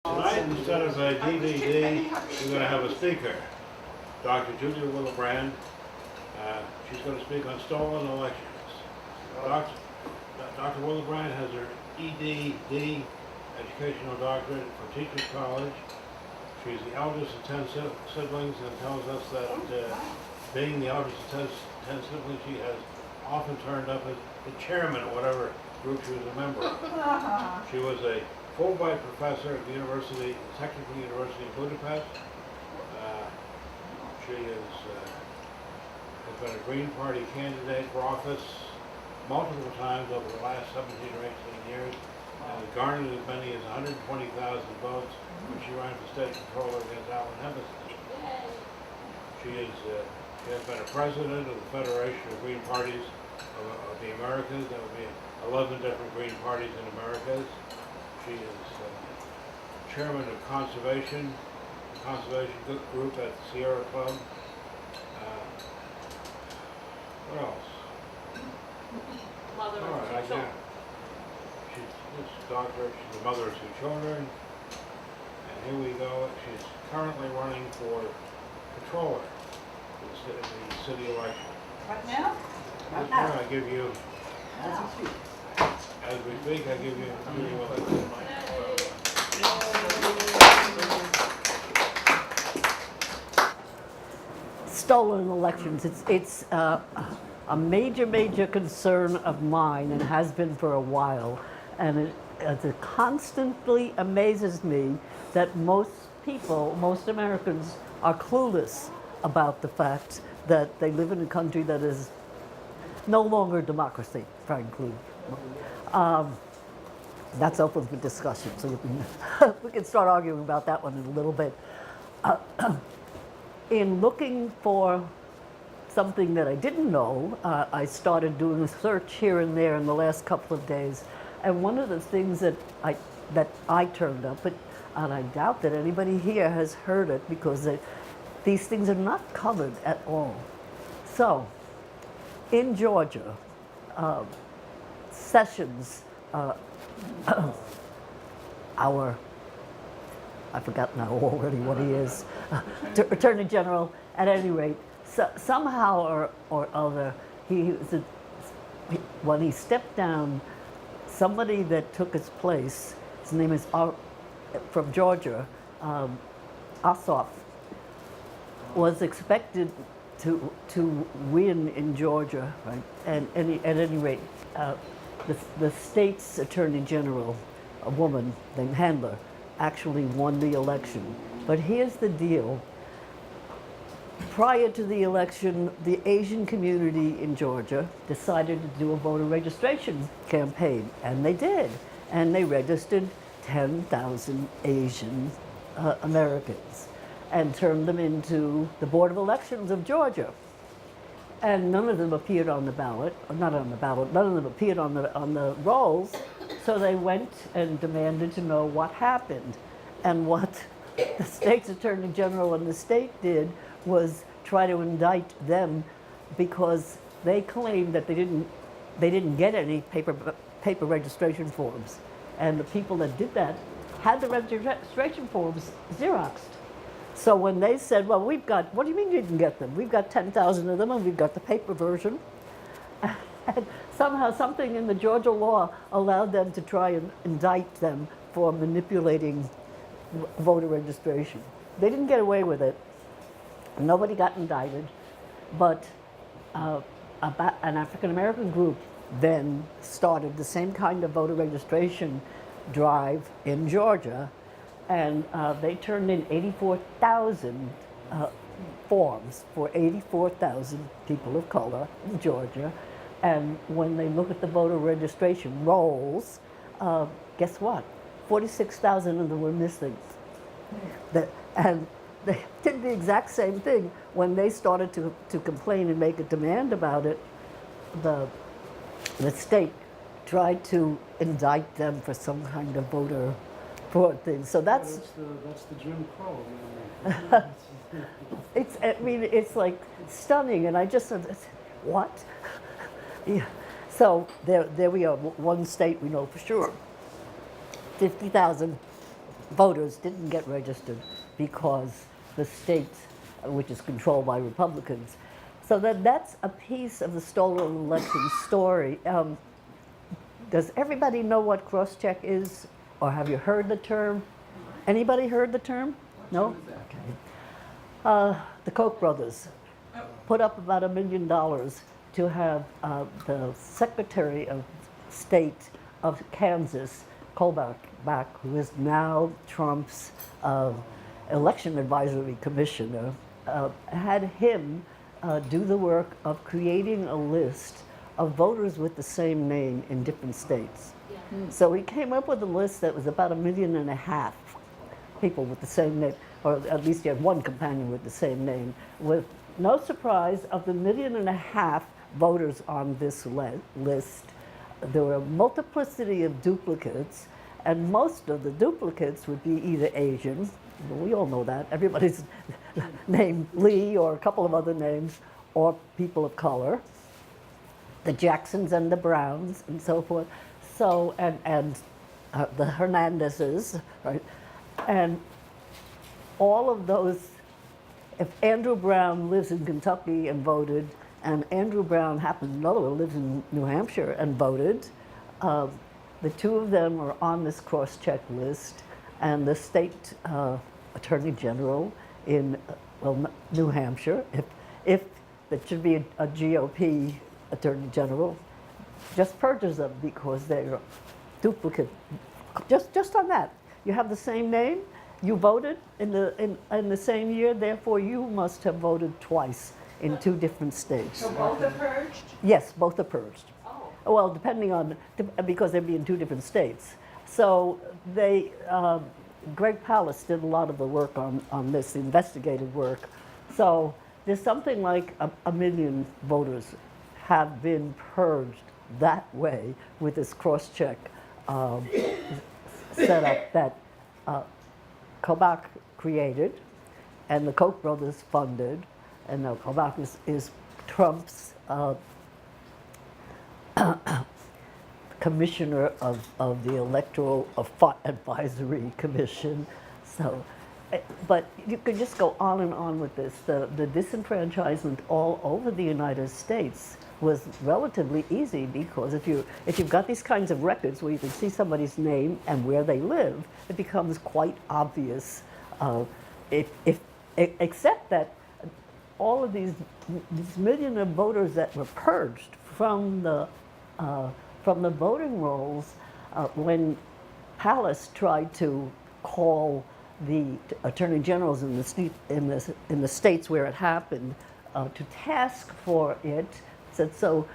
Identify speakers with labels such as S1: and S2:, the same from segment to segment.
S1: Tonight, instead of a DVD, we're going to have a speaker, Dr. Julia Willebrand. She's going to speak on stolen elections. Dr. Willebrand has her EDD, Educational Doctorate from Teachers College. She's the eldest of 10 siblings and tells us that being the eldest of 10 siblings, she has often turned up as the chairman of whatever group she was a member of. She was a Fulbright professor at the Technical University of Budapest. She has been a Green Party candidate for office multiple times over the last 17 or 18 years, and garnered as many as 120,000 votes when she ran for state controller against Alan Hempstead. She has been a president of the Federation of Green Parties of the Americas. That would be 11 different Green Parties in Americas. She is chairman of conservation group at the Sierra Club. What else?
S2: Mother
S1: All right,
S2: of two children.
S1: She's a doctor. She's the mother of 2 children. And here we go. She's currently running for controller in the city election.
S3: Right now?
S1: Right now, I give you, as we speak, I give you one.
S3: Stolen elections. It's a major concern of mine and has been for a while. And it constantly amazes me that most people, most Americans, are clueless about the fact that they live in a country that is no longer democracy, frankly. That's open for discussion, so we can start arguing about that one in a little bit. In looking for something that I didn't know, I started doing a search here and there in the last couple of days, and one of the things that I turned up, and I doubt that anybody here has heard it because these things are not covered at all. So, in Georgia, Sessions, I forgot now already what he is, Attorney General, at any rate, somehow or other, when he stepped down, somebody that took his place, his name is from Georgia, Ossoff, was expected to win in Georgia, right? And at any rate, the state's Attorney General, a woman named Handler, actually won the election. But here's the deal. Prior to the election, the Asian community in Georgia decided to do a voter registration campaign, and they did. And they registered 10,000 Asian Americans and turned them into the Board of Elections of Georgia. And none of them appeared on the ballot, or not on the ballot, none of them appeared on the rolls, so they went and demanded to know what happened. And what the state's Attorney General and the state did was try to indict them because they claimed that they didn't get any paper registration forms. And the people that did that had the registration forms Xeroxed. So when they said, well, what do you mean you didn't get them? We've got 10,000 of them and we've got the paper version. And somehow something in the Georgia law allowed them to try and indict them for manipulating voter registration. They didn't get away with it. Nobody got indicted, but an African American group then started the same kind of voter registration drive in Georgia, and they turned in 84,000 forms for 84,000 people of color in Georgia. And when they look at the voter registration rolls, guess what? 46,000 of them were missing. And they did the exact same thing when they started to complain and make a demand about it. The state tried to indict them for some kind of voter fraud thing. So that's
S4: the Jim Crow.
S3: it's like stunning, and I just said, what? Yeah. So there we are. One state we know for sure. 50,000 voters didn't get registered because the state, which is controlled by Republicans. So that's a piece of the stolen election story. Does everybody know what crosscheck is, or have you heard the term? Anybody heard the term? No? Okay. The Koch brothers put up about $1 million to have the Secretary of State of Kansas, Kobach, who is now Trump's election advisory commissioner, had him do the work of creating a list of voters with the same name in different states. So he came up with a list that was about 1.5 million people with the same name, or at least he had one companion with the same name. With no surprise, of the 1.5 million voters on this list, there were a multiplicity of duplicates, and most of the duplicates would be either Asian, well, we all know that, everybody's named Lee or a couple of other names, or people of color, the Jacksons and the Browns and so forth. So, and the Hernandezes, right? And all of those, if Andrew Brown lives in Kentucky and voted, and Andrew Brown happens to know lives in New Hampshire and voted, the two of them are on this cross-check list, and the state attorney general in New Hampshire, if there should be a GOP attorney general, just purges them because they're duplicate. Just on that, you have the same name, you voted in the same year, therefore you must have voted twice in 2 different states.
S2: So both are purged?
S3: Yes, both are purged.
S2: Oh.
S3: Well, depending on, because they'd be in 2 different states. So they, Greg Palast did a lot of the work on this, the investigative work. So there's something like a million voters have been purged that way with this cross-check setup that Kobach created and the Koch brothers funded, and Kobach is Trump's commissioner of the Electoral Advisory Commission. So, but you could just go on and on with this. The disenfranchisement all over the United States was relatively easy because if you've got these kinds of records where you can see somebody's name and where they live, it becomes quite obvious. Except that all of these million of voters that were purged from the voting rolls, when Palast tried to call the attorney generals in the states where it happened to task for it, said, so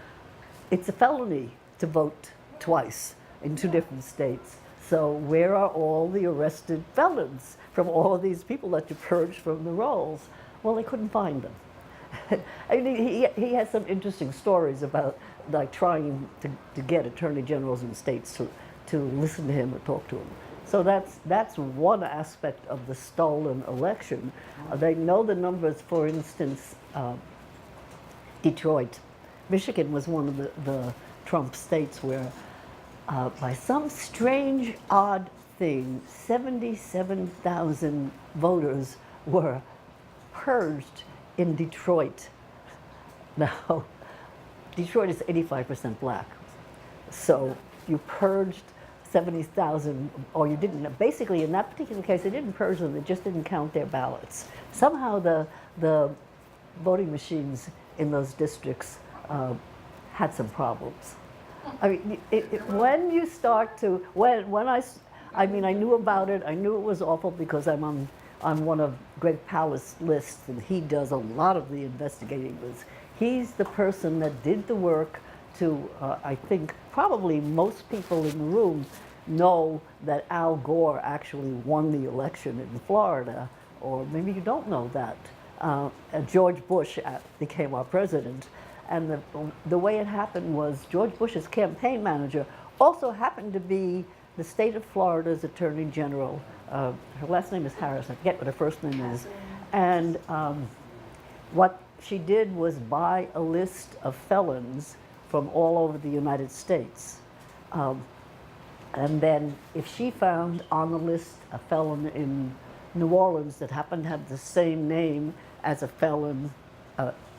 S3: it's a felony to vote twice in 2 different states. So where are all the arrested felons from all of these people that you purged from the rolls? Well, they couldn't find them. I mean, he has some interesting stories about like trying to get attorney generals in states to listen to him or talk to him. So that's one aspect of the stolen election. They know the numbers. For instance, Detroit, Michigan was one of the Trump states where, by some strange, odd thing, 77,000 voters were purged in Detroit. Now, Detroit is 85% black. So you purged 70,000, or you didn't. Basically, in that particular case, they didn't purge them, they just didn't count their ballots. Somehow the voting machines in those districts had some problems. I mean, when you start to, I mean, I knew about it, I knew it was awful because I'm on one of Greg Palast's lists, and he does a lot of the investigating with. He's the person that did the work to, I think, probably most people in the room know that Al Gore actually won the election in Florida, or maybe you don't know that. George Bush became our president, and the way it happened was George Bush's campaign manager also happened to be the state of Florida's attorney general. Her last name is Harris, I forget what her first name is. And what she did was buy a list of felons from all over the United States. And then if she found on the list a felon in New Orleans that happened to have the same name as a felon,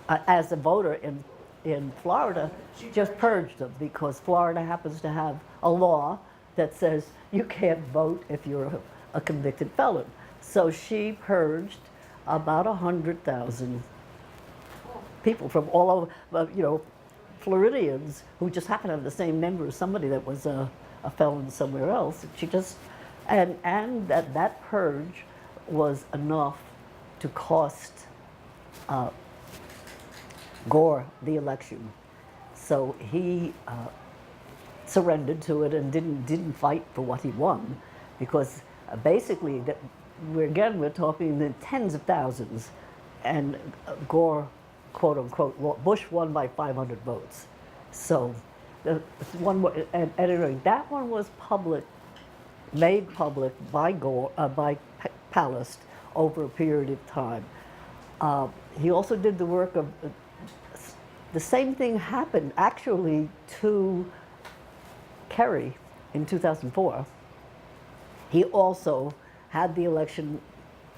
S3: as a voter in Florida, just purged them, because Florida happens to have a law that says you can't vote if you're a convicted felon. So she purged about 100,000 people from all over, Floridians who just happened to have the same number as somebody that was a felon somewhere else. She just, and that purge was enough to cost Gore the election. So he surrendered to it and didn't fight for what he won, because basically we're talking the tens of thousands, and Gore, quote unquote, Bush won by 500 votes. So and anyway, that one was made public by Gore, by Palast over a period of time. He also did the work of, the same thing happened actually to Kerry in 2004. He also had the election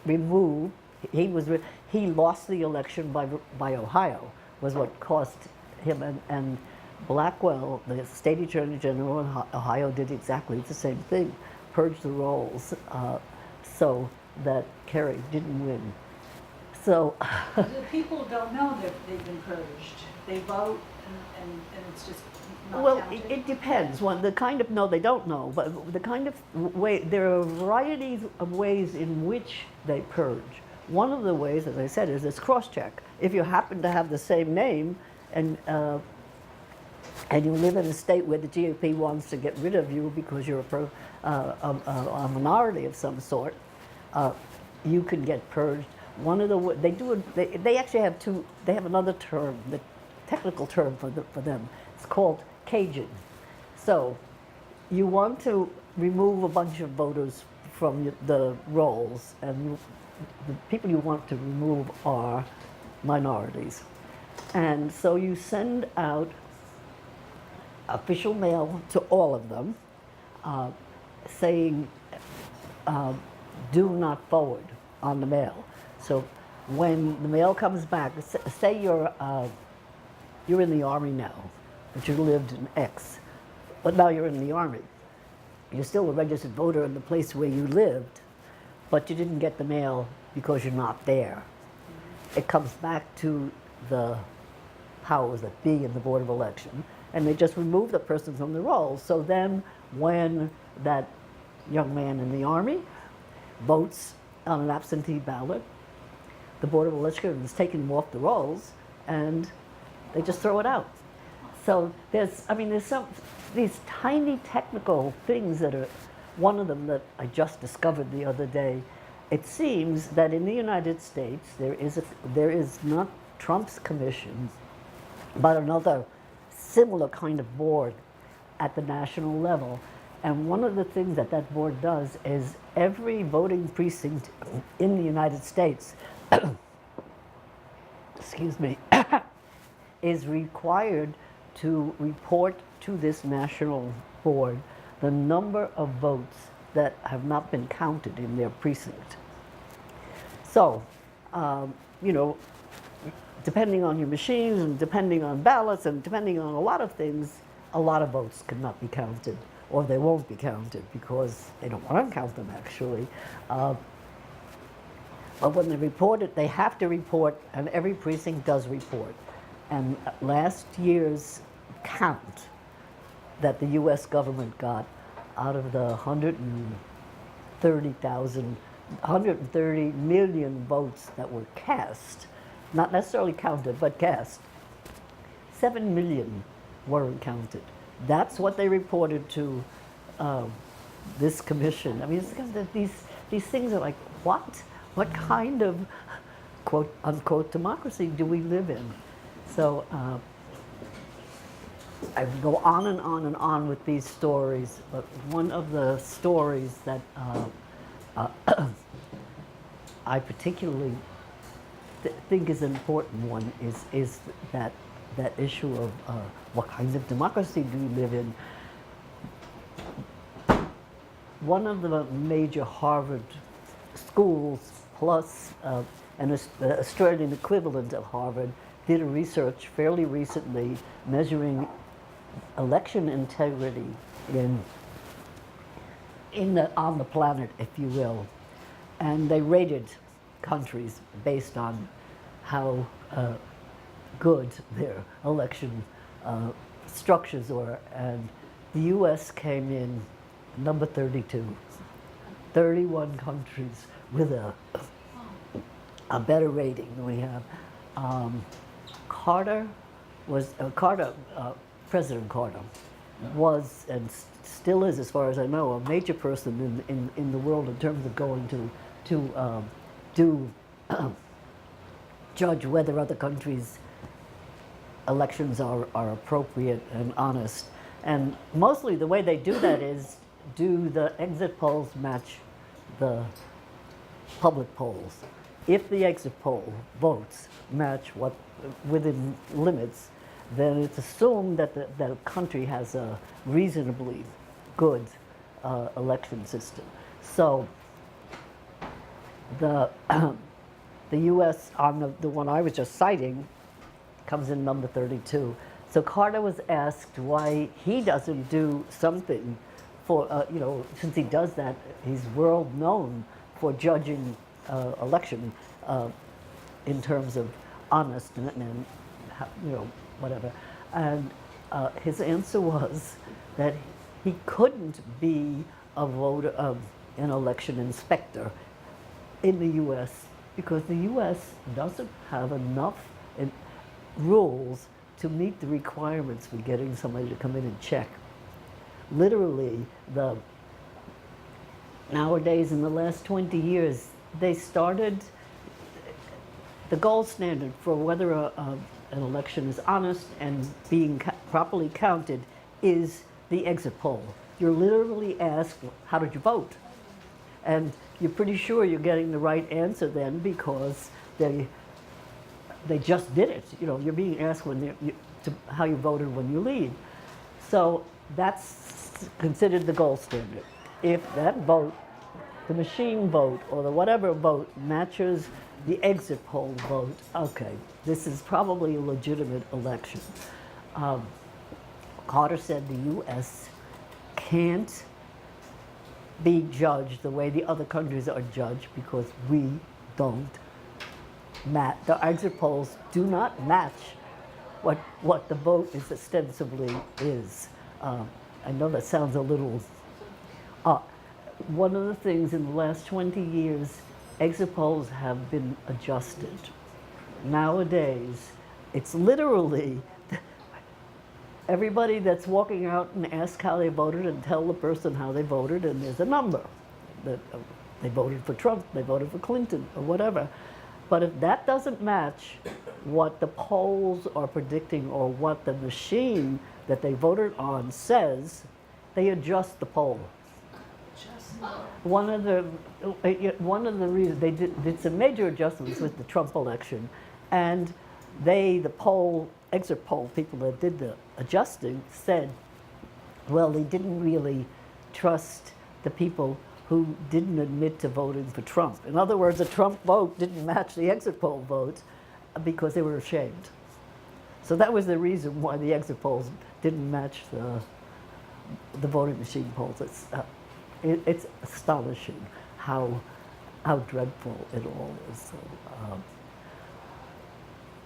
S3: removed. He lost the election by Ohio, was what cost him, and Blackwell, the state attorney general in Ohio, did exactly the same thing, purged the rolls so that Kerry didn't win. So
S2: The people don't know that they've been purged. They vote and it's just not
S3: well,
S2: counted.
S3: it depends. The kind of, no, they don't know, but the kind of way, there are varieties of ways in which they purge. One of the ways, as I said, is this cross-check. If you happen to have the same name and you live in a state where the GOP wants to get rid of you because you're a minority of some sort, you can get purged. One of the they actually have two. They have another term, the technical term for them. It's called caging. So, you want to remove a bunch of voters from the rolls, and the people you want to remove are minorities, and so you send out official mail to all of them, saying, do not forward on the mail. So when the mail comes back, say you're in the Army now, but you lived in X, but now you're in the Army. You're still a registered voter in the place where you lived, but you didn't get the mail because you're not there. It comes back to the powers that be in the Board of Election, and they just remove the person from the roll. So then when that young man in the Army votes on an absentee ballot, the Board of Elections taking him off the rolls, and they just throw it out. So there's these tiny technical things that are, one of them that I just discovered the other day. It seems that in the United States there is not Trump's commission, but another similar kind of board at the national level. And one of the things that board does is every voting precinct in the United States excuse me, is required to report to this national board the number of votes that have not been counted in their precinct. So, depending on your machines and depending on ballots and depending on a lot of things, a lot of votes cannot be counted, or they won't be counted because they don't want to count them actually. But when they report it, they have to report, and every precinct does report. And last year's count that the US government got out of the 130 million votes that were cast, not necessarily counted, but cast, 7 million weren't counted. That's what they reported to this commission. I mean, it's kind of these things are like, what? What kind of quote unquote democracy do we live in? So I would go on and on and on with these stories, but one of the stories that I particularly think is an important one is that issue of what kind of democracy do we live in. one of the major Harvard schools plus the Australian equivalent of Harvard did a research fairly recently measuring election integrity on the planet, if you will, and they rated countries based on how good their election structures were, and the U.S. came in number 32. 31 countries with a better rating than we have. President Carter was and still is, as far as I know, a major person in the world in terms of going to judge whether other countries' elections are appropriate and honest. And mostly the way they do that is, do the exit polls match the public polls? If the exit poll votes match what within limits, then it's assumed that the country has a reasonably good election system. So the the U.S. on the one I was just citing comes in number 32. So Carter was asked why he doesn't do something for, since he does that, he's world known for judging election in terms of honest and whatever. And his answer was that he couldn't be a voter, an election inspector in the U.S. because the U.S. doesn't have enough rules to meet the requirements for getting somebody to come in and check. Literally, nowadays in the last 20 years, they started the gold standard for whether an election is honest and being properly counted is the exit poll. You're literally asked, how did you vote? And you're pretty sure you're getting the right answer then because they just did it. You're being asked how you voted when you leave. So that's considered the gold standard. If that vote, the machine vote or the whatever vote matches the exit poll vote, okay, this is probably a legitimate election. Carter said the U.S. can't be judged the way the other countries are judged because we don't match. The exit polls do not match what the vote is ostensibly is. I know that sounds a little. One of the things in the last 20 years, exit polls have been adjusted. Nowadays, it's literally everybody that's walking out and ask how they voted and tell the person how they voted, and there's a number. That they voted for Trump, they voted for Clinton, or whatever. But if that doesn't match what the polls are predicting or what the machine that they voted on says, they adjust the poll. One of the reasons they did some major adjustments with the Trump election, and the exit poll people that did the adjusting said, well, they didn't really trust the people who didn't admit to voting for Trump. In other words, the Trump vote didn't match the exit poll votes because they were ashamed. So that was the reason why the exit polls didn't match the voting machine polls. It's astonishing how dreadful it all is.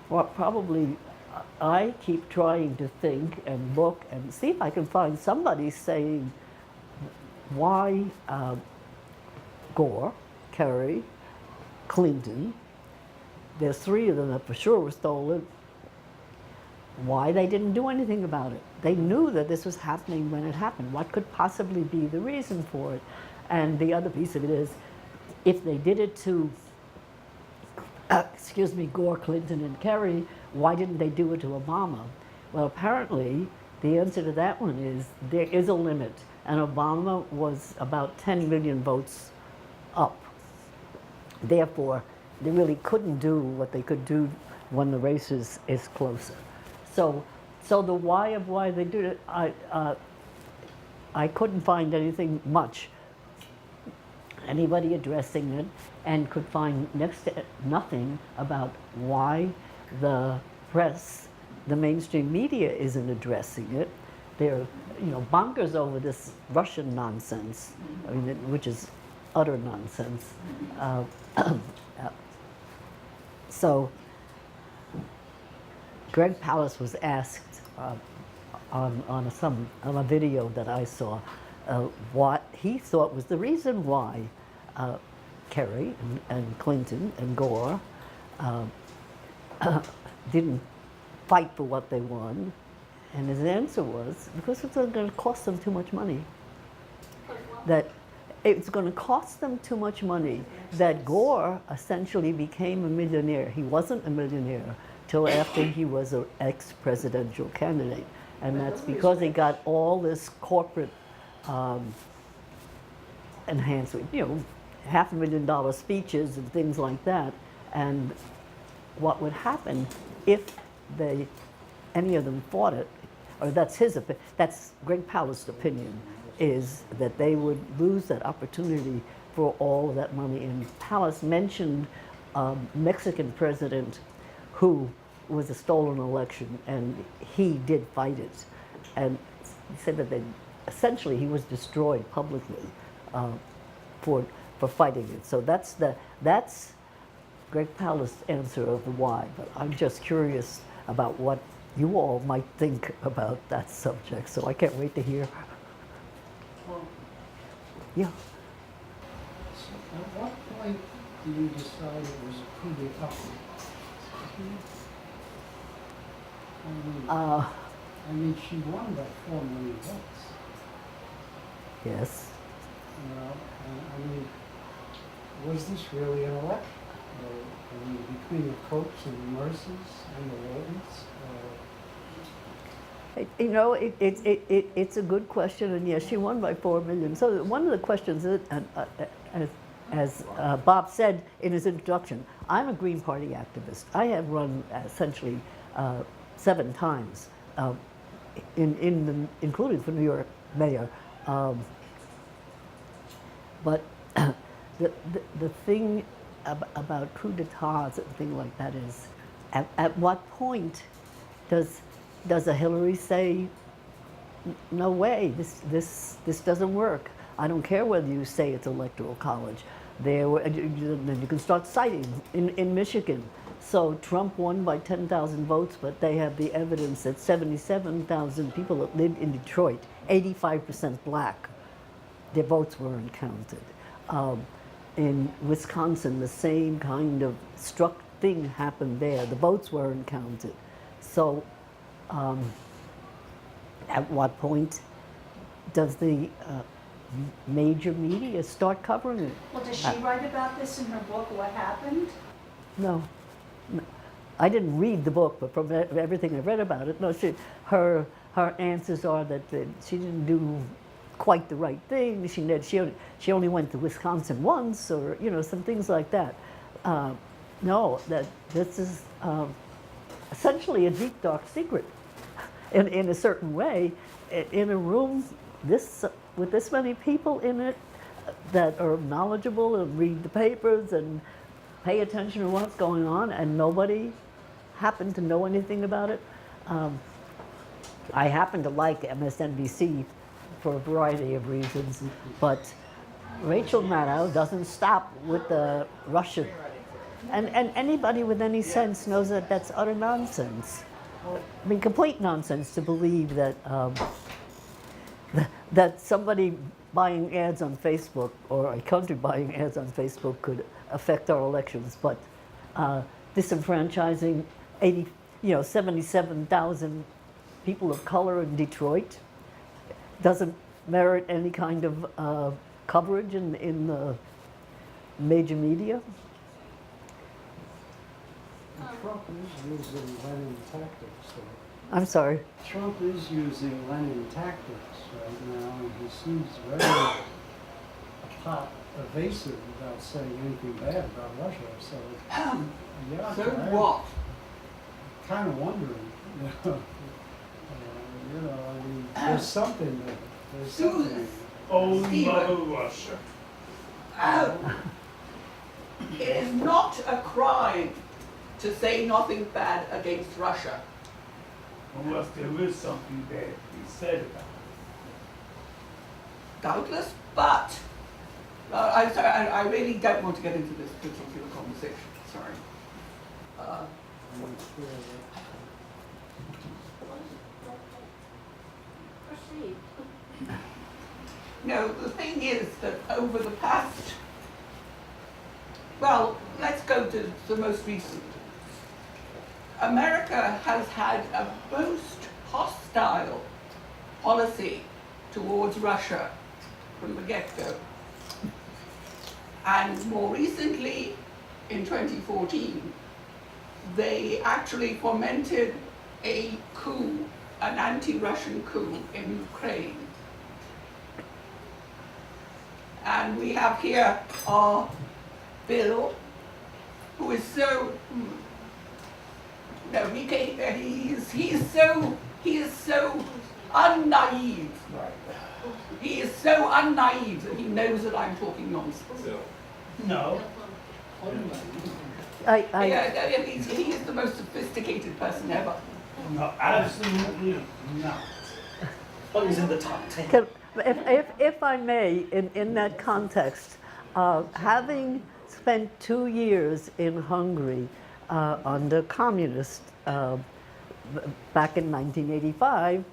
S3: So, probably I keep trying to think and look and see if I can find somebody saying why Gore, Kerry, Clinton, there's three of them that for sure were stolen, why they didn't do anything about it. They knew that this was happening when it happened. What could possibly be the reason for it? And the other piece of it is, if they did it to, Gore, Clinton, and Kerry, why didn't they do it to Obama? Well, apparently, the answer to that one is there is a limit, and Obama was about 10 million votes up. Therefore, they really couldn't do what they could do when the race is closer. So the why of why they did it, I couldn't find anything much anybody addressing it, and could find next to nothing about why the press, the mainstream media isn't addressing it. They're, bonkers over this Russian nonsense, I mean, which is utter nonsense. So Greg Palast was asked on a video that I saw what he thought was the reason why Kerry and Clinton and Gore didn't fight for what they won, and his answer was because it's going to cost them too much money. That it's going to cost them too much money. That Gore essentially became a millionaire. He wasn't a millionaire till after he was an ex-presidential candidate, and that's because he got all this corporate enhancement, $500,000 speeches and things like that. And what would happen if any of them fought it, or that's Greg Palast's opinion, is that they would lose that opportunity for all of that money. And Palast mentioned a Mexican president who was a stolen election, and he did fight it. And he said that essentially he was destroyed publicly for fighting it. So that's Greg Palast's answer of the why. But I'm just curious about what you all might think about that subject. So I can't wait to hear.
S4: Well,
S3: Yeah.
S4: so at what point do you decide it was a coup d'etat? I mean, she won by 4 million votes.
S3: Yes.
S4: I mean, was this really an election? I mean, between the Copes and the Mercers and the Waltons?
S3: It's a good question, and yes, she won by 4 million. So one of the questions, as Bob said in his introduction, I'm a Green Party activist. I have run essentially 7 times, including for New York mayor. But the thing about coups d'etats and things like that is, at what point does a Hillary say, no way, this doesn't work? I don't care whether you say it's electoral college. Then you can start citing in Michigan. So Trump won by 10,000 votes, but they have the evidence that 77,000 people that lived in Detroit, 85% black, their votes weren't counted. In Wisconsin, the same kind of thing happened there. The votes weren't counted. So at what point does the major media start covering it?
S2: Well, does she write about this in her book, What Happened?
S3: No. I didn't read the book, but from everything I've read about it, no. Her answers are that she didn't do quite the right thing. She only went to Wisconsin once, or some things like that. No, that this is essentially a deep dark secret, in a certain way, in a room with this many people in it that are knowledgeable and read the papers and pay attention to what's going on, and nobody happened to know anything about it. I happen to like MSNBC for a variety of reasons, but Rachel Maddow doesn't stop with the Russian. And anybody with any sense knows that that's utter nonsense. I mean, complete nonsense to believe that that somebody buying ads on Facebook or a country buying ads on Facebook could affect our elections. But disenfranchising 77,000 people of color in Detroit doesn't merit any kind of coverage in the major media.
S4: Trump is using Lenin tactics.
S3: I'm sorry.
S4: Trump is using Lenin tactics right now, and he seems very evasive without saying anything bad about Russia. So, yeah, I'm kind of wondering. I mean, there's something there. There's something.
S5: Oh, Mother Russia. It is not a crime to say nothing bad against Russia.
S6: Unless there is something bad to be said about it.
S5: Doubtless, but I'm sorry, I really don't want to get into this particular conversation. Sorry.
S7: Proceed.
S5: No, the thing is that over the past, well, let's go to the most recent. America has had a most hostile policy towards Russia from the get-go. And more recently, in 2014, they actually fomented a coup, an anti-Russian coup in Ukraine. And we have here our Bill, who is so, no, he is so unnaive.
S6: Right.
S5: He is so unnaive that he knows that I'm talking nonsense.
S6: No.
S5: He is the most sophisticated person ever.
S6: No, absolutely not.
S8: Well, he's in the top 10.
S3: If I may, in that context, having spent 2 years in Hungary under communist back in 1985,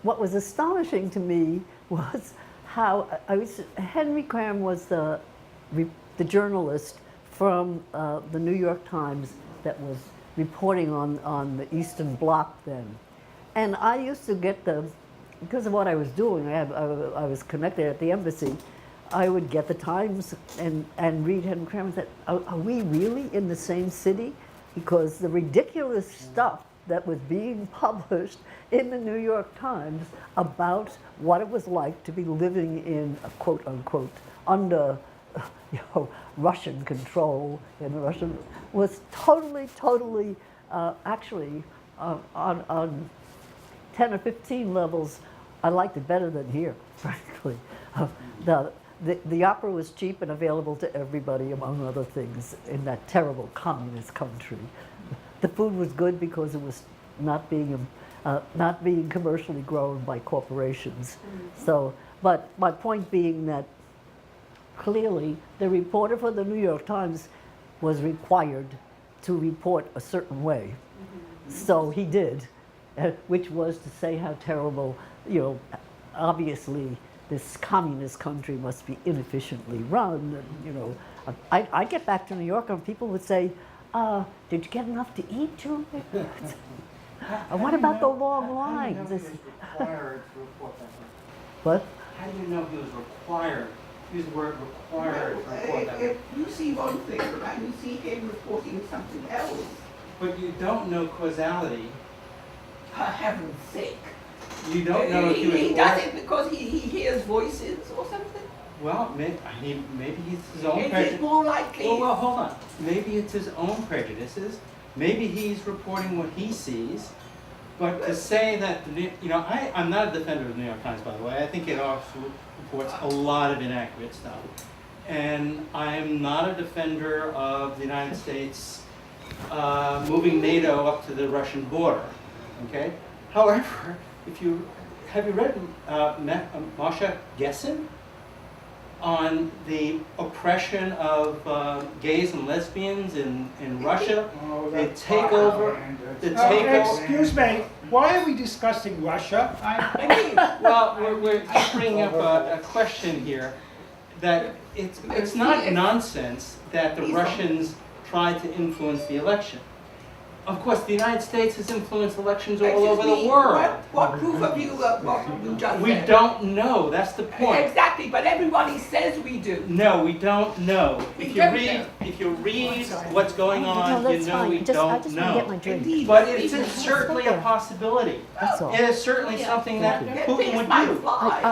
S3: what was astonishing to me was how Henry Cram was the journalist from the New York Times that was reporting on the Eastern Bloc then. And I used to get because of what I was doing, I was connected at the embassy, I would get the Times and read Henry Cram and said, are we really in the same city? Because the ridiculous stuff that was being published in the New York Times about what it was like to be living in a quote unquote under Russian control in Russia was totally actually on 10 or 15 levels, I liked it better than here, frankly. The opera was cheap and available to everybody, among other things, in that terrible communist country. The food was good because it was not being commercially grown by corporations. So, but my point being that clearly the reporter for the New York Times was required to report a certain way. So he did, which was to say how terrible, obviously this communist country must be inefficiently run. And, I get back to New York and people would say, did you get enough to eat, Julie? What about the long lines?
S8: How do you know he was required to report that way?
S3: What?
S8: How do you know he was required? Use the word required to report that way.
S5: If you see one thing and you see him reporting something else,
S8: But you don't know causality.
S5: for heaven's sake.
S8: You don't know if he was
S5: He does it because he hears voices or something?
S8: Well, maybe it's his own
S5: Is it
S8: prejudice.
S5: more likely?
S8: Well, hold on. Maybe it's his own prejudices. Maybe he's reporting what he sees. But to say that, I'm not a defender of the New York Times, by the way. I think it also reports a lot of inaccurate stuff. And I'm not a defender of the United States moving NATO up to the Russian border. Okay. However, have you read Masha Gessen on the oppression of gays and lesbians in Russia?
S6: Oh,
S8: They
S6: that's
S8: take over.
S6: propaganda.
S8: The takeover.
S6: Excuse me, why are we discussing Russia?
S8: Well, we're just bringing up a question here that it's not nonsense that the Russians tried to influence the election. Of course, the United States has influenced elections all over the world.
S5: What proof have you of what you just
S8: We
S5: said?
S8: don't know. That's the point.
S5: Exactly, but everybody says we do.
S8: No, we don't know.
S5: We
S8: If
S5: don't
S8: you read what's going on,
S3: No,
S8: you
S3: that's
S8: know
S3: fine.
S8: we
S3: I
S8: don't
S3: just want to get my
S8: know.
S3: drink.
S5: Indeed.
S8: But it's certainly a possibility.
S3: That's all.
S8: It is certainly something that Putin
S5: Pigs
S8: would
S5: might
S8: do.
S5: fly.
S3: I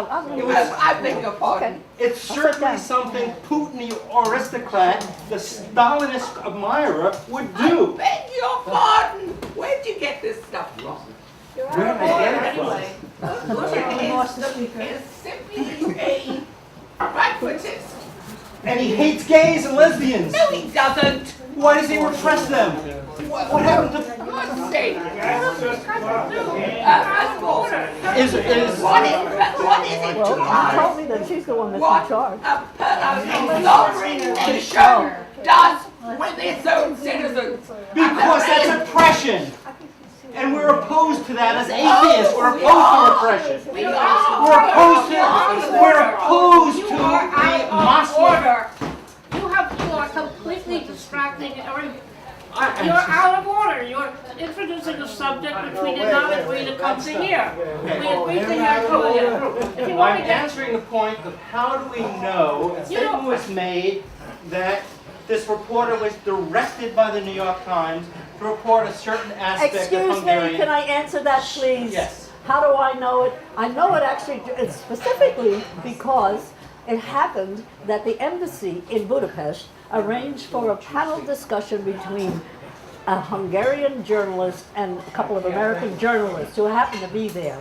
S5: I beg your pardon.
S3: Okay.
S8: It's certainly something Putin, the aristocrat, the Stalinist admirer, would
S5: I
S8: do.
S5: beg your pardon. Where'd you get this stuff from?
S7: You're
S8: Where
S7: out
S8: did they
S7: of
S8: get
S7: order
S8: it from?
S7: anyway.
S5: It's simply Pragmatist.
S8: And he hates gays and lesbians.
S5: No, he doesn't.
S8: Why does he repress them? What happened to...
S5: God's sake.
S6: That's just
S5: What is it
S3: Well,
S5: to
S3: she
S5: us?
S3: told me that she's the one that's
S5: What
S3: in charge.
S5: a sovereign nation does with its own citizens.
S8: Because that's oppression. And we're opposed to that as atheists. We're opposed to repression.
S5: We are.
S8: We're opposed to the Muslim.
S7: You are completely distracting everyone. You're out of order. You're introducing a subject which we did not agree to come to hear. We agreed to hear Julia. If you want
S8: I'm
S7: to get,
S8: answering the point of how do we know a statement was made that this reporter was directed by the New York Times to report a certain aspect of
S3: Excuse
S8: Hungarian...
S3: me, can I answer that, please?
S8: Yes.
S3: How do I know it? I know it actually specifically because it happened that the embassy in Budapest arranged for a panel discussion between a Hungarian journalist and a couple of American journalists who happened to be there.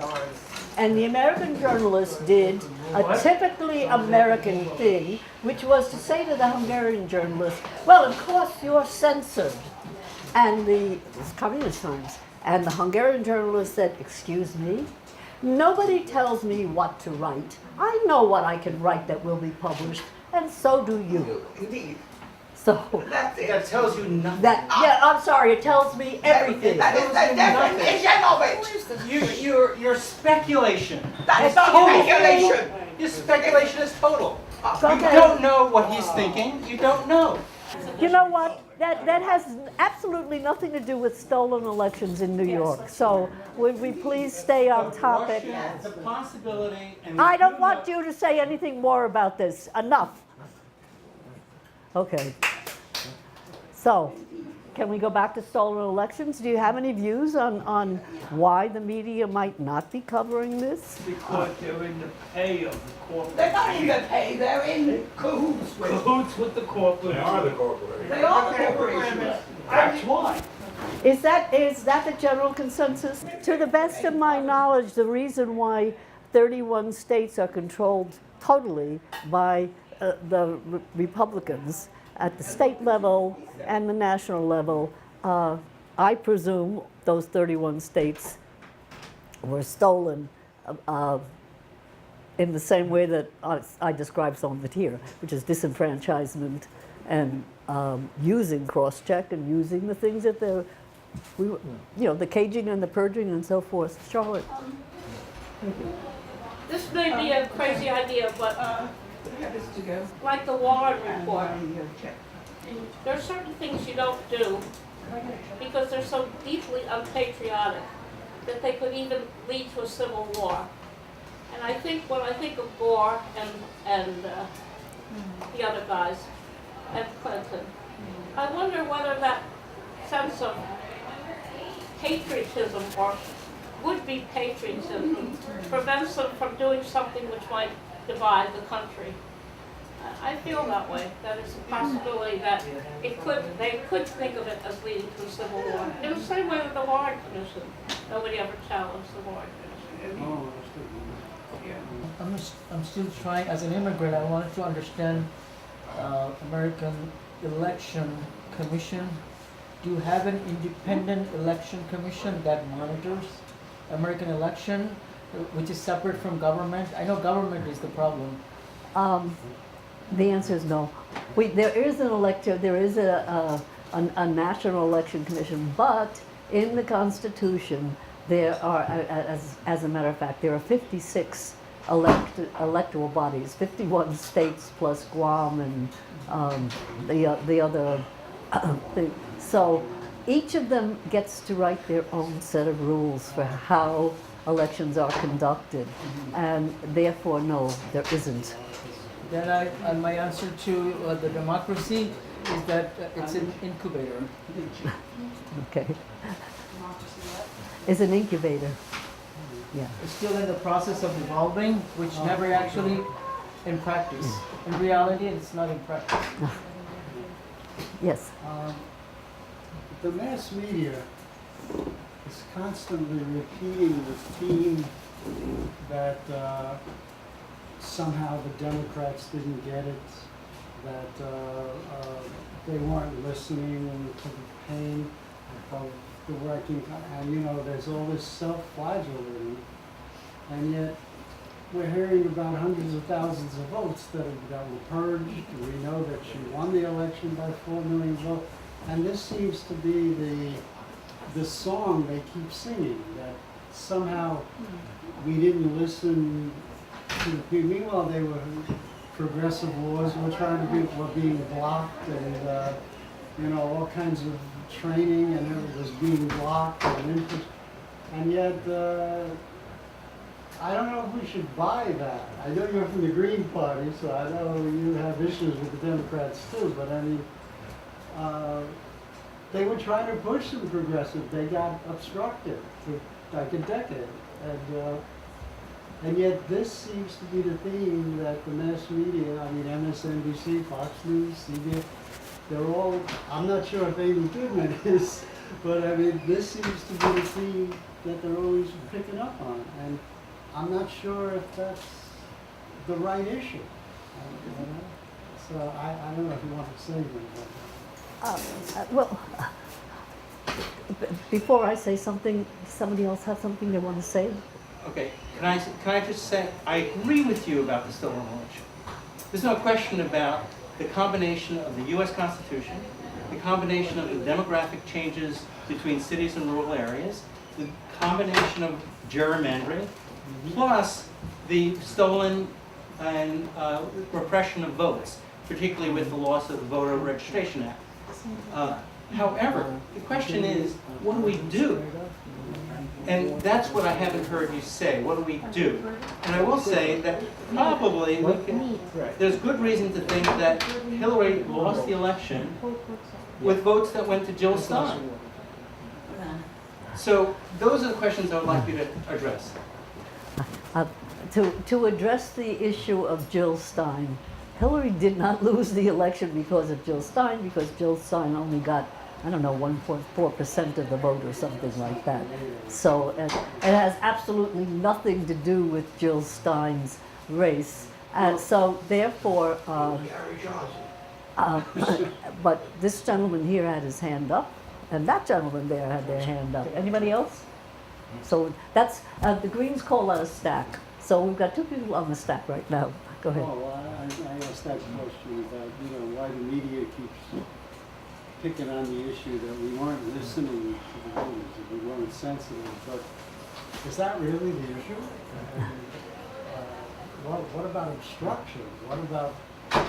S3: And the American journalist did a typically American thing, which was to say to the Hungarian journalist, well, of course you're censored. And it's Communist times. And the Hungarian journalist said, excuse me? Nobody tells me what to write. I know what I can write that will be published, and so do you.
S5: Indeed.
S3: So,
S5: That's it.
S8: That tells you nothing.
S3: I'm sorry, it tells me everything.
S5: That is the definition of it.
S8: Your speculation.
S5: That is
S8: is
S5: not
S8: total.
S5: speculation.
S8: Your speculation is total. You
S3: Okay.
S8: don't know what he's thinking. You don't know.
S3: You know what? That has absolutely nothing to do with stolen elections in New York. So would we please stay on topic?
S8: Russia is a possibility. And
S3: I don't want you to say anything more about this. Enough. Okay. So, can we go back to stolen elections? Do you have any views on why the media might not be covering this?
S6: because they're in the pay of the corporate.
S5: They're not in the pay, they're in cahoots with.
S6: Cahoots with the corporate.
S1: They are the corporation.
S5: They are the corporation.
S6: That's why.
S3: Is that the general consensus? To the best of my knowledge, the reason why 31 states are controlled totally by the Republicans at the state level and the national level, I presume those 31 states were stolen in the same way that I described some of it here, which is disenfranchisement and using crosscheck and using the things that the caging and the purging and so forth. Charlotte.
S7: this may be a crazy idea, but like the Warren report, there are certain things you don't do because they're so deeply unpatriotic that they could even lead to a civil war. And I think when I think of Gore and the other guys and Clinton, I wonder whether that sense of patriotism or would-be patriotism prevents them from doing something which might divide the country. I feel that way, that it's a possibility that they could think of it as leading to a civil war. In the same way with the Warren Commission, nobody ever challenged the Warren Commission.
S9: I'm still trying, as an immigrant, I wanted to understand American Election Commission. Do you have an independent election commission that monitors American election, which is separate from government? I know government is the problem.
S3: The answer is no. There is a national election commission, but in the Constitution there are, as a matter of fact, there are 56 electoral bodies, 51 states plus Guam and the other thing. So each of them gets to write their own set of rules for how elections are conducted, and therefore, no, there isn't.
S9: Then my answer to the democracy is that it's an incubator.
S3: Okay. It's an incubator. Yeah.
S9: It's still in the process of evolving, which never actually in practice. In reality, it's not in practice.
S3: Yes.
S4: The mass media is constantly repeating the theme that somehow the Democrats didn't get it, that they weren't listening to the pain of the working, and you know, there's all this self-flagellating, and yet we're hearing about hundreds of thousands of votes that were purged. We know that she won the election by 4 million votes, and this seems to be the song they keep singing, that somehow we didn't listen to the people. Meanwhile, they were progressive laws were being blocked, and you know, all kinds of training and it was being blocked and yet I don't know if we should buy that. I know you're from the Green Party, so I know you have issues with the Democrats too, but I mean, they were trying to push some progressive. They got obstructed for like a decade. And yet this seems to be the theme that the mass media, I mean MSNBC, Fox News, CBS, they're all, I'm not sure if Amy Goodman is, but I mean, this seems to be the theme that they're always picking up on. And I'm not sure if that's the right issue. You know? So I don't know if you want to say anything about that.
S3: Before I say something, does somebody else have something they want to say?
S8: Okay, can I just say, I agree with you about the stolen election. There's no question about the combination of the US Constitution, the combination of the demographic changes between cities and rural areas, the combination of gerrymandering, plus the stolen and repression of votes, particularly with the loss of the Voter Registration Act. However, the question is, what do we do? And that's what I haven't heard you say. What do we do? And I will say that probably we can, there's good reason to think that Hillary lost the election with votes that went to Jill Stein. So those are the questions I would like you to address.
S3: To address the issue of Jill Stein, Hillary did not lose the election because of Jill Stein, because Jill Stein only got, I don't know, 1.4% of the vote or something like that. So it has absolutely nothing to do with Jill Stein's race. And so therefore, but this gentleman here had his hand up, and that gentleman there had their hand up. Anybody else? So that's, the Greens call that a stack. So we've got two people on the stack right now. Go ahead.
S4: Oh, well, I asked that question about, you know, why the media keeps picking on the issue that we weren't listening to the voters, that we weren't sensitive, but is that really the issue? What about obstruction? What about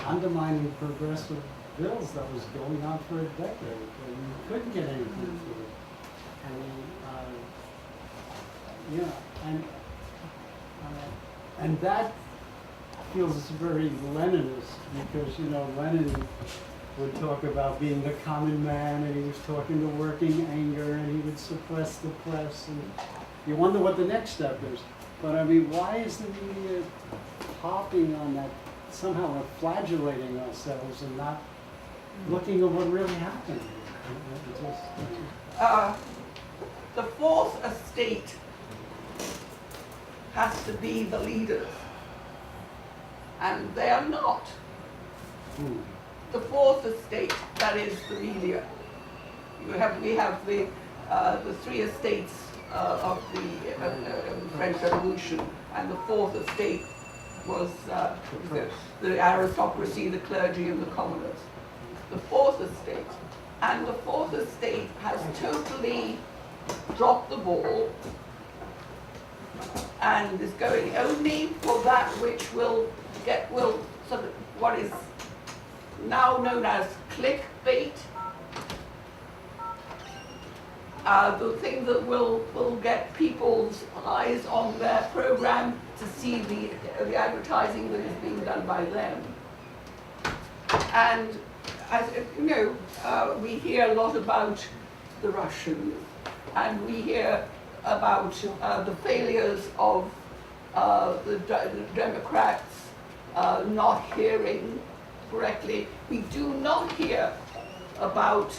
S4: undermining progressive bills that was going on for a decade and you couldn't get anything through it? And that feels very Leninist, because, you know, Lenin would talk about being the common man, and he was talking to working anger, and he would suppress the press, and you wonder what the next step is. But I mean, why is the media hopping on that, somehow we're flagellating ourselves and not looking at what really happened?
S5: The fourth estate has to be the leaders, and they are not. The fourth estate, that is the media. We have the three estates of the French Revolution, and the fourth estate was the aristocracy, the clergy, and the commoners. The fourth estate, and the fourth estate has totally dropped the ball and is going only for that which will sort of what is now known as clickbait, the thing that will get people's eyes on their program to see the advertising that is being done by them. And as you know, we hear a lot about the Russians, and we hear about the failures of the Democrats not hearing correctly. We do not hear about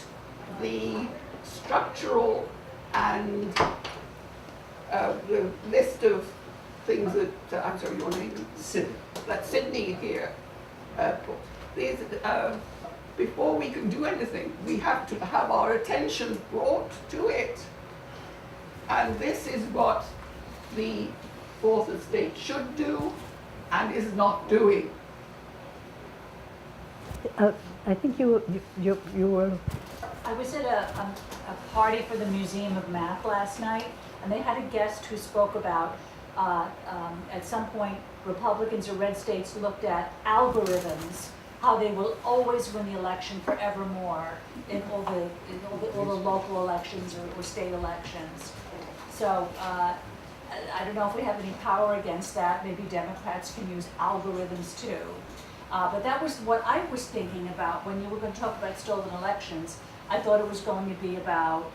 S5: the structural and the list of things that, I'm sorry, your name?
S8: Sid.
S5: that Sydney here put. These, before we can do anything, we have to have our attention brought to it. And this is what the fourth estate should do and is not doing.
S3: I think you were.
S2: I was at a party for the Museum of Math last night, and they had a guest who spoke about, at some point, Republicans or red states looked at algorithms, how they will always win the election forevermore in all the local elections or state elections. So I don't know if we have any power against that. Maybe Democrats can use algorithms too. But that was what I was thinking about when you were going to talk about stolen elections. I thought it was going to be about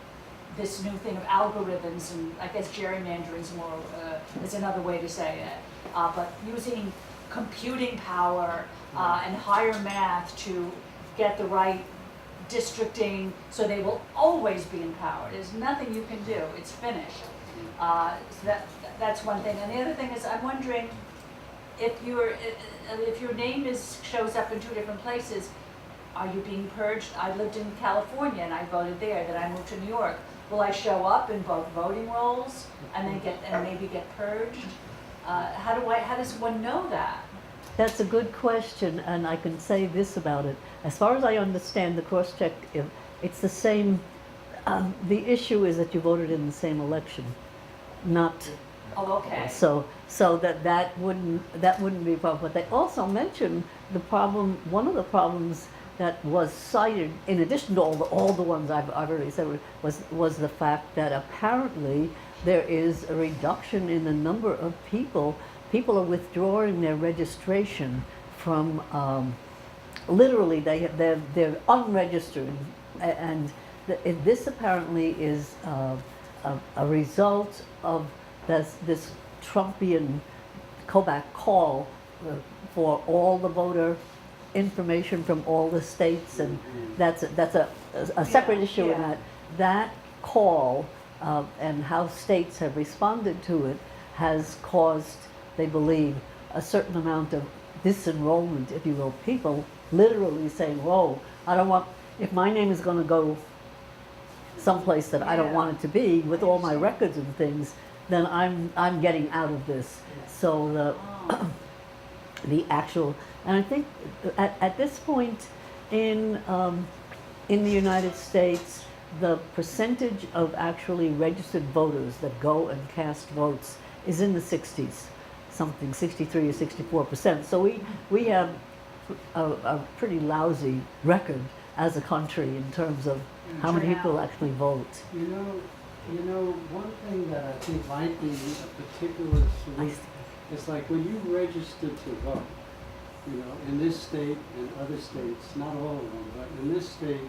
S2: this new thing of algorithms, and I guess gerrymandering is another way to say it. But using computing power and higher math to get the right districting, so they will always be in power. There's nothing you can do. It's finished. So that's one thing. And the other thing is, I'm wondering if your name shows up in two different places. Are you being purged? I lived in California and I voted there. Then I moved to New York. Will I show up in both voting rolls and then maybe get purged? How does one know that?
S3: That's a good question, and I can say this about it. As far as I understand, the cross-check, it's the same. The issue is that you voted in the same election, not.
S2: Oh, okay.
S3: So that wouldn't be a problem. But they also mentioned the problem. One of the problems that was cited, in addition to all the ones I've already said, was the fact that apparently there is a reduction in the number of people. People are withdrawing their registration from. Literally, they're unregistered, and this apparently is a result of this Trumpian Kobach call for all the voter information from all the states, and that's a separate issue in that call and how states have responded to it has caused, they believe, a certain amount of disenrollment, if you will. People literally saying, whoa, I don't want, if my name is going to go someplace that I don't want it to be with all my records and things, then I'm getting out of this. So the actual, and I think at this point in the United States, the percentage of actually registered voters that go and cast votes is in the 60s, something 63 or 64%. So we have a pretty lousy record as a country in terms of how many people actually vote.
S4: You know, one thing that I think might be a particular solution is like when you register to vote, in this state and other states, not all of them, but in this state,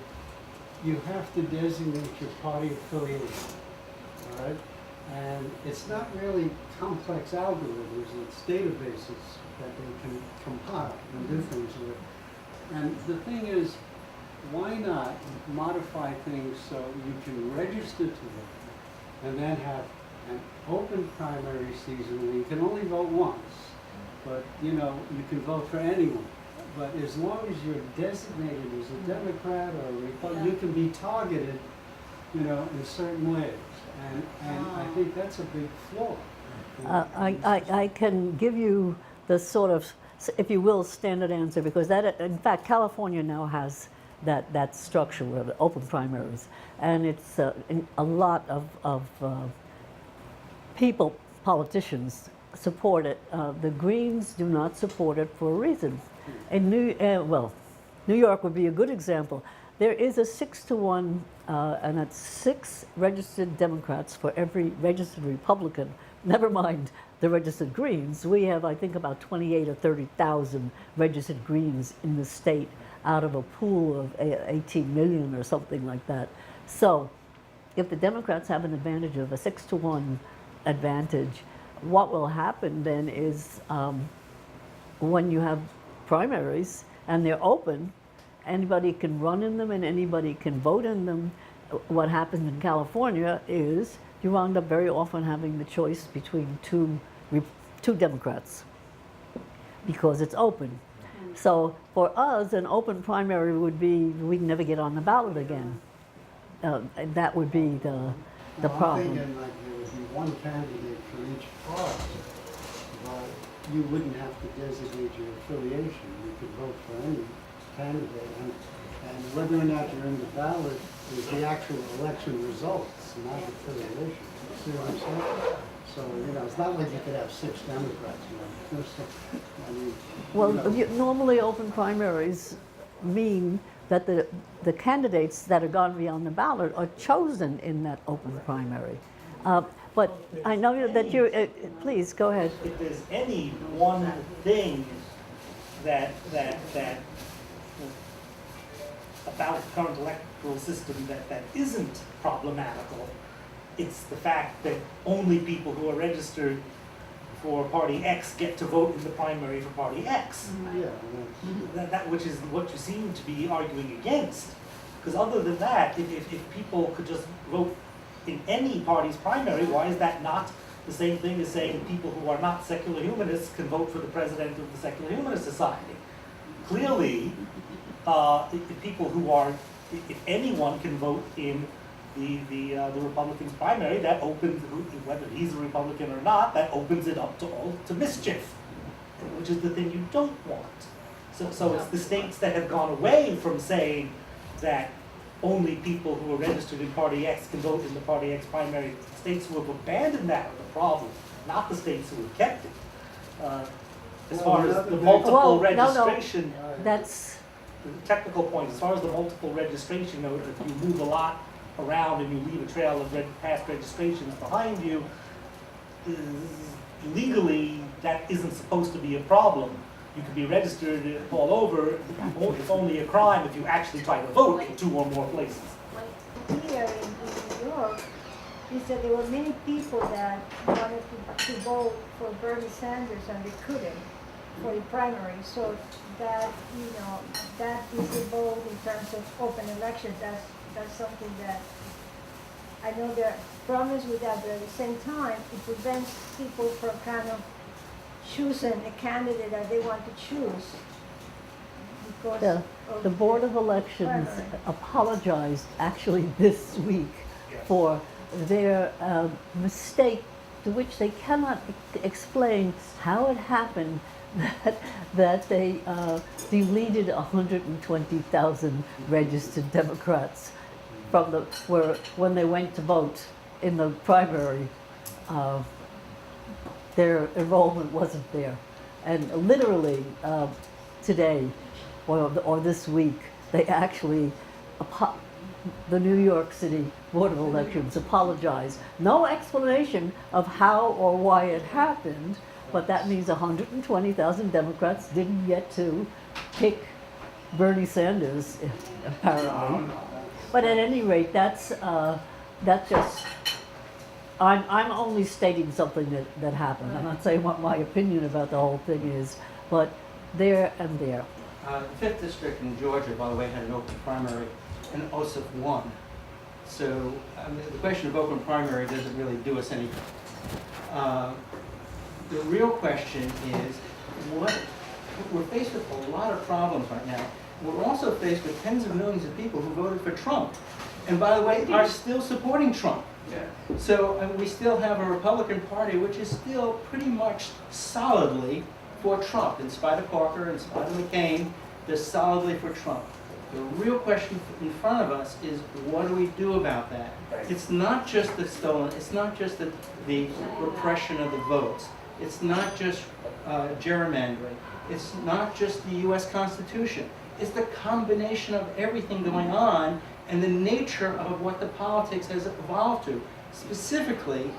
S4: you have to designate your party affiliation, all right? And it's not really complex algorithms, it's databases that they can compile and do things with. And the thing is, why not modify things so you can register to vote and then have an open primary season where you can only vote once, but you can vote for anyone. But as long as you're designated as a Democrat or a Republican, you can be targeted, in certain ways. And I think that's a big flaw.
S3: I can give you the sort of, if you will, standard answer, because that, in fact, California now has that structure with the open primaries, and it's a lot of people, politicians, support it. The Greens do not support it for a reason. In New York would be a good example. There is a 6-to-1, and that's 6 registered Democrats for every registered Republican. Never mind the registered Greens. We have, I think, about 28 or 30,000 registered Greens in the state out of a pool of 18 million or something like that. So if the Democrats have an advantage of a 6-to-1 advantage, what will happen then is when you have primaries and they're open, anybody can run in them and anybody can vote in them. What happens in California is you wound up very often having the choice between two Democrats. because it's open. So for us, an open primary would be, we'd never get on the ballot again. And that would be the
S4: Well, I'm
S3: problem.
S4: thinking like there would be one candidate for each party, but you wouldn't have to designate your affiliation. You could vote for any candidate, and whether or not you're in the ballot is the actual election results, not affiliation. See what I'm saying? So, you know, it's not like you could have 6 Democrats, you know. I mean,
S3: Well,
S4: you know,
S3: normally open primaries mean that the candidates that are going to be on the ballot are chosen in that open primary. But I know that you're, please, go ahead.
S10: If there's any one thing that about the current electoral system that isn't problematical, it's the fact that only people who are registered for Party X get to vote in the primary for Party X.
S4: yeah,
S10: That which is what you seem to be arguing against. Because other than that, if people could just vote in any party's primary, why is that not the same thing as saying people who are not secular humanists can vote for the president of the Secular Humanist Society? Clearly, if people who are, if anyone can vote in the Republicans' primary, that opens, whether he's a Republican or not, that opens it up to mischief, which is the thing you don't want. So it's the states that have gone away from saying that only people who are registered in Party X can vote in the Party X primary. States who have abandoned that are the problem, not the states who have kept it. As far as the multiple registration,
S3: That's,
S10: the technical point, as far as the multiple registration, you know, if you move a lot around and you leave a trail of past registrations behind you, legally, that isn't supposed to be a problem. You can be registered all over. It's only a crime if you actually try to vote in 2 or more places.
S11: Here in New York, is that there were many people that wanted to vote for Bernie Sanders and they couldn't for the primary. So that, you know, that is the vote in terms of open elections. That's something that I know there are problems with that, but at the same time, it prevents people from kind of choosing a candidate that they want to choose. Because
S3: the Board of Elections apologized actually this week for their mistake, to which they cannot explain how it happened that they deleted 120,000 registered Democrats from when they went to vote in the primary. Their enrollment wasn't there, and literally today or this week they actually the New York City Board of Elections apologized. No explanation of how or why it happened, but that means 120,000 Democrats didn't get to pick Bernie Sanders, apparently. But at any rate, that's just, I'm only stating something that happened. I'm not saying what my opinion about the whole thing is, but there and there.
S8: The 5th District in Georgia, by the way, had an open primary, and OSIP won. So the question of open primary doesn't really do us any good. The real question is, we're faced with a lot of problems right now. We're also faced with tens of millions of people who voted for Trump, and by the way, are still supporting Trump.
S10: Yeah.
S8: So we still have a Republican Party which is still pretty much solidly for Trump, in spite of Parker, in spite of McCain, they're solidly for Trump. The real question in front of us is, what do we do about that? It's not just the stolen, it's not just the repression of the votes. It's not just gerrymandering. It's not just the U.S. Constitution. It's the combination of everything going on and the nature of what the politics has evolved to. Specifically,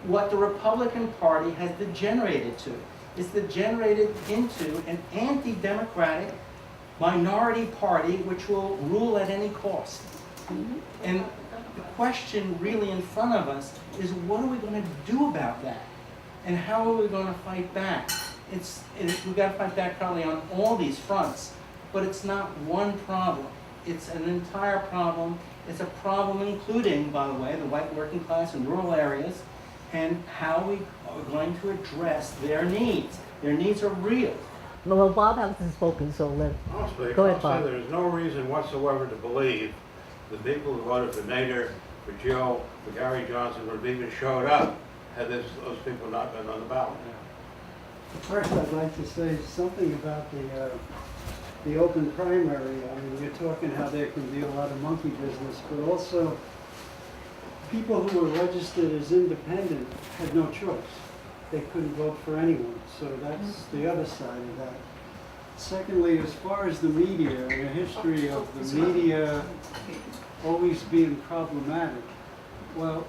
S8: what the Republican Party has degenerated to. It's degenerated into an anti-democratic minority party which will rule at any cost. And the question really in front of us is, what are we going to do about that? And how are we going to fight back? We've got to fight back probably on all these fronts, but it's not one problem. It's an entire problem. It's a problem including, by the way, the white working class in rural areas, and how we are going to address their needs. Their needs are real.
S3: Well, Bob hasn't spoken, so
S1: I'll speak.
S3: Go ahead,
S1: I'll
S3: Bob.
S1: say there's no reason whatsoever to believe the people who voted for Nader, for Joe, for Gary Johnson would have even showed up had those people not been on the ballot.
S4: First, I'd like to say something about the open primary. I mean, you're talking how there can be a lot of monkey business, but also people who were registered as independent had no choice. They couldn't vote for anyone, so that's the other side of that. Secondly, as far as the media, and the history of the media always being problematic, well,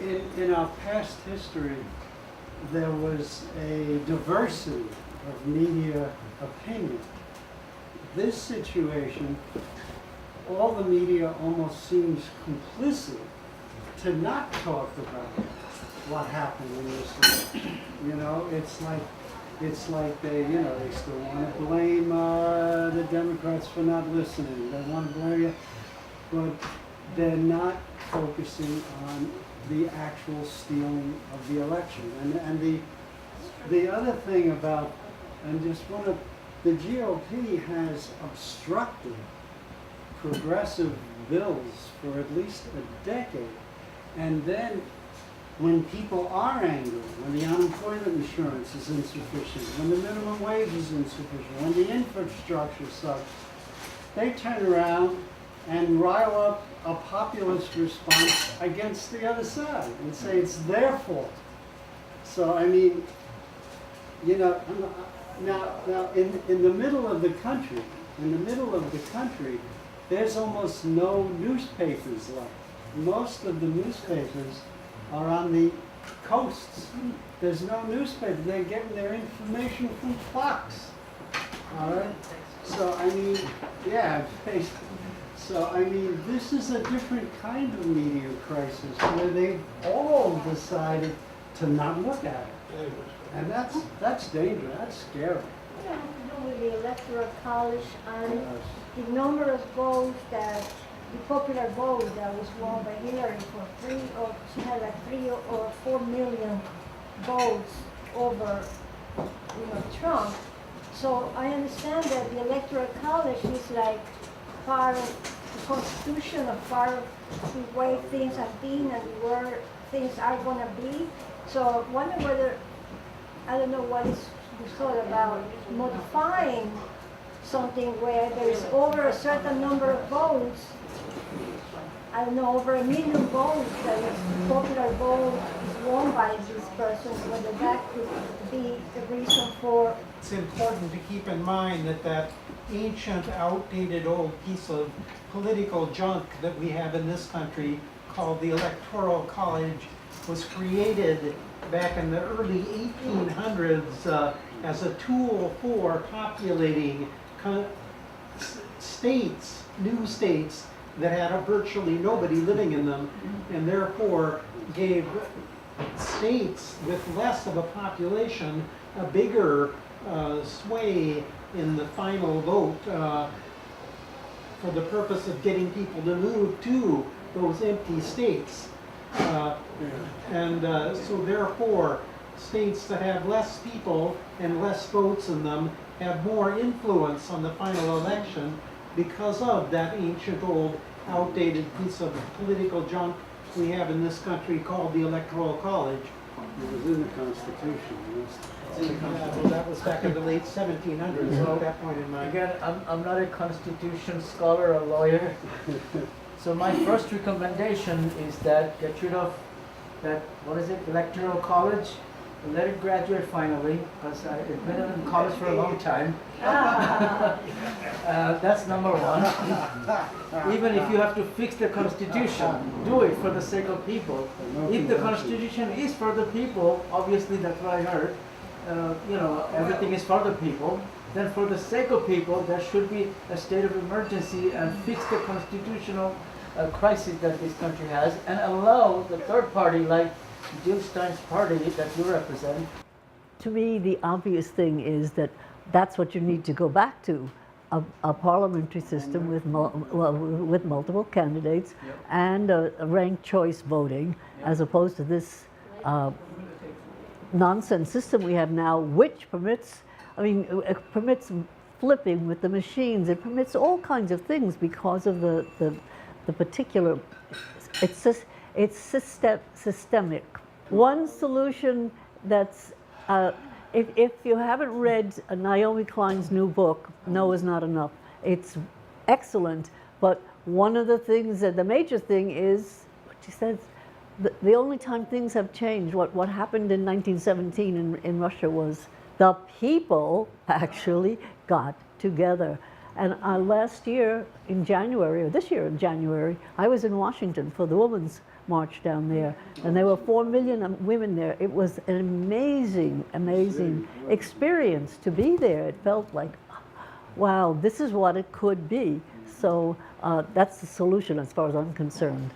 S4: in our past history, there was a diversity of media opinion. This situation, all the media almost seems complicit to not talk about what happened in this election. You know, it's like they, you know, they still want to blame the Democrats for not listening. They want to blame you, but they're not focusing on the actual stealing of the election. And the other thing about, and just one of, the GOP has obstructed progressive bills for at least a decade. And then when people are angry, when the unemployment insurance is insufficient, when the minimum wage is insufficient, when the infrastructure sucks, they turn around and rile up a populist response against the other side and say it's their fault. So, I mean, you know, now in the middle of the country, there's almost no newspapers left. Most of the newspapers are on the coasts. There's no newspaper. They're getting their information from Fox. All right? So, I mean, yeah, so, I mean, this is a different kind of media crisis where they've all decided to not look at it. And that's dangerous. That's scary.
S11: What does it have to do with the electoral college and the number of votes that, the popular vote that was won by Hillary for she had like 3 or 4 million votes over, you know, Trump. So I understand that the electoral college is like part of the Constitution, a part of the way things have been and where things are going to be. So I wonder whether, I don't know what is the thought about modifying something where there is over a certain number of votes, I don't know, over 1 million votes that is popular vote is won by this person, whether that could be the reason for.
S12: It's important to keep in mind that that ancient, outdated old piece of political junk that we have in this country called the Electoral College was created back in the early 1800s as a tool for populating states, new states that had virtually nobody living in them, and therefore gave states with less of a population a bigger sway in the final vote for the purpose of getting people to move to those empty states. So therefore, states that have less people and less votes in them have more influence on the final election because of that ancient, old, outdated piece of political junk we have in this country called the Electoral College.
S4: It was in the Constitution.
S12: Well, that was back in the late 1700s, so at that point in time.
S9: Again, I'm not a constitution scholar or lawyer. So my first recommendation is that get rid of that, what is it, Electoral College, let it graduate finally, because it's been in college for a long time. That's number one. Even if you have to fix the Constitution, do it for the sake of people. If the Constitution is for the people, obviously that's what I heard, you know, everything is for the people, then for the sake of people, there should be a state of emergency and fix the constitutional crisis that this country has and allow the third party like Jill Stein's party that you represent.
S3: To me, the obvious thing is that that's what you need to go back to, a parliamentary system with multiple candidates and a ranked choice voting, as opposed to this nonsense system we have now, which permits I mean, it permits flipping with the machines. It permits all kinds of things because of the particular, it's systemic. One solution that's, if you haven't read Naomi Klein's new book, No is Not Enough, it's excellent, but one of the things, the major thing is, what she says, the only time things have changed, what happened in 1917 in Russia was the people actually got together. And last year in January, or this year in January, I was in Washington for the Women's March down there, and there were 4 million women there. It was an amazing, amazing experience to be there. It felt like, wow, this is what it could be. So that's the solution as far as I'm concerned.